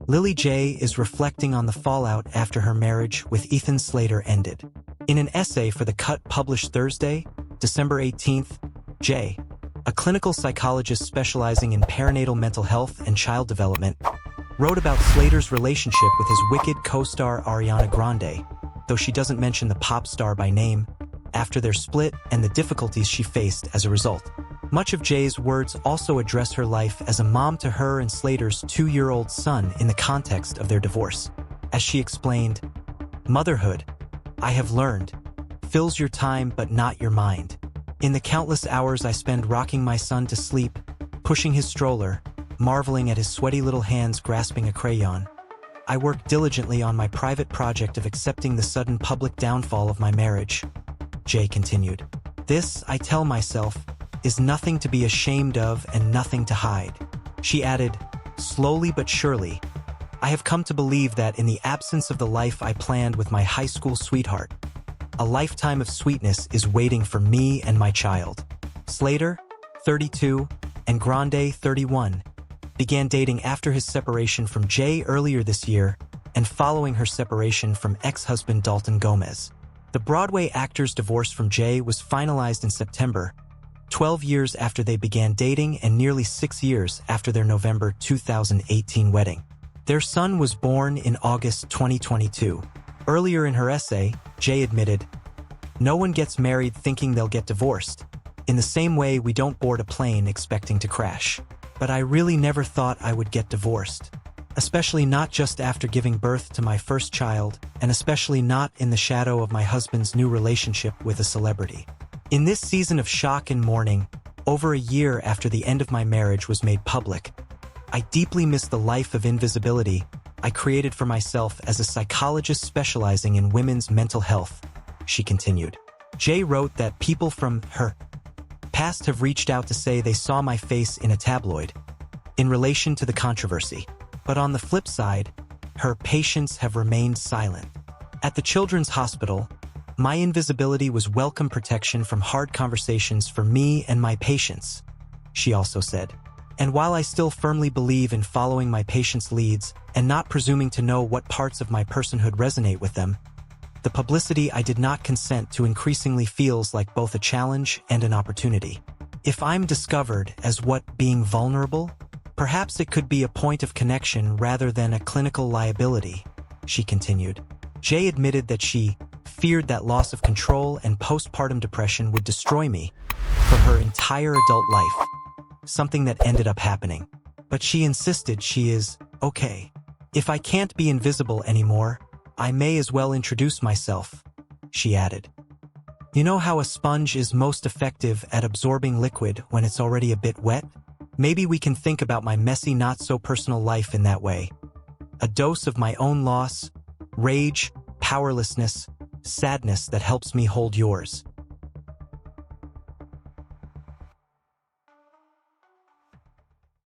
Lilly J. is reflecting on the fallout after her marriage with Ethan Slater ended. In an essay for The Cut published Thursday, December 18th, J., a clinical psychologist specializing in perinatal mental health and child development, wrote about Slater's relationship with his Wicked co-star Ariana Grande, though she doesn't mention the pop star by name, after their split and the difficulties she faced as a result. Much of Jay's words also address her life as a mom to her and Slater's 2-year-old son in the context of their divorce. As she explained, "Motherhood, I have learned, fills your time but not your mind. In the countless hours I spend rocking my son to sleep, pushing his stroller, marveling at his sweaty little hands grasping a crayon, I work diligently on my private project of accepting the sudden public downfall of my marriage," Jay continued. "This, I tell myself, is nothing to be ashamed of and nothing to hide." She added, "Slowly but surely, I have come to believe that in the absence of the life I planned with my high school sweetheart, a lifetime of sweetness is waiting for me and my child." Slater, 32, and Grande, 31, began dating after his separation from Jay earlier this year and following her separation from ex-husband Dalton Gomez. The Broadway actor's divorce from Jay was finalized in September, 12 years after they began dating and nearly 6 years after their November 2018 wedding. Their son was born in August 2022. Earlier in her essay, Jay admitted, "No one gets married thinking they'll get divorced. In the same way we don't board a plane expecting to crash. But I really never thought I would get divorced. Especially not just after giving birth to my first child, and especially not in the shadow of my husband's new relationship with a celebrity. In this season of shock and mourning, over a year after the end of my marriage was made public, I deeply miss the life of invisibility I created for myself as a psychologist specializing in women's mental health," she continued. Jay wrote that people from her past have reached out to say they saw my face in a tabloid in relation to the controversy. But on the flip side, her patients have remained silent. "At the Children's Hospital, my invisibility was welcome protection from hard conversations for me and my patients," she also said. "And while I still firmly believe in following my patients' leads and not presuming to know what parts of my personhood resonate with them, the publicity I did not consent to increasingly feels like both a challenge and an opportunity. If I'm discovered as what being vulnerable, perhaps it could be a point of connection rather than a clinical liability," she continued. Jay admitted that she feared that loss of control and postpartum depression would destroy me for her entire adult life, something that ended up happening. But she insisted she is okay. "If I can't be invisible anymore, I may as well introduce myself," she added. "You know how a sponge is most effective at absorbing liquid when it's already a bit wet? Maybe we can think about my messy, not-so-personal life in that way. A dose of my own loss, rage, powerlessness, sadness that helps me hold yours."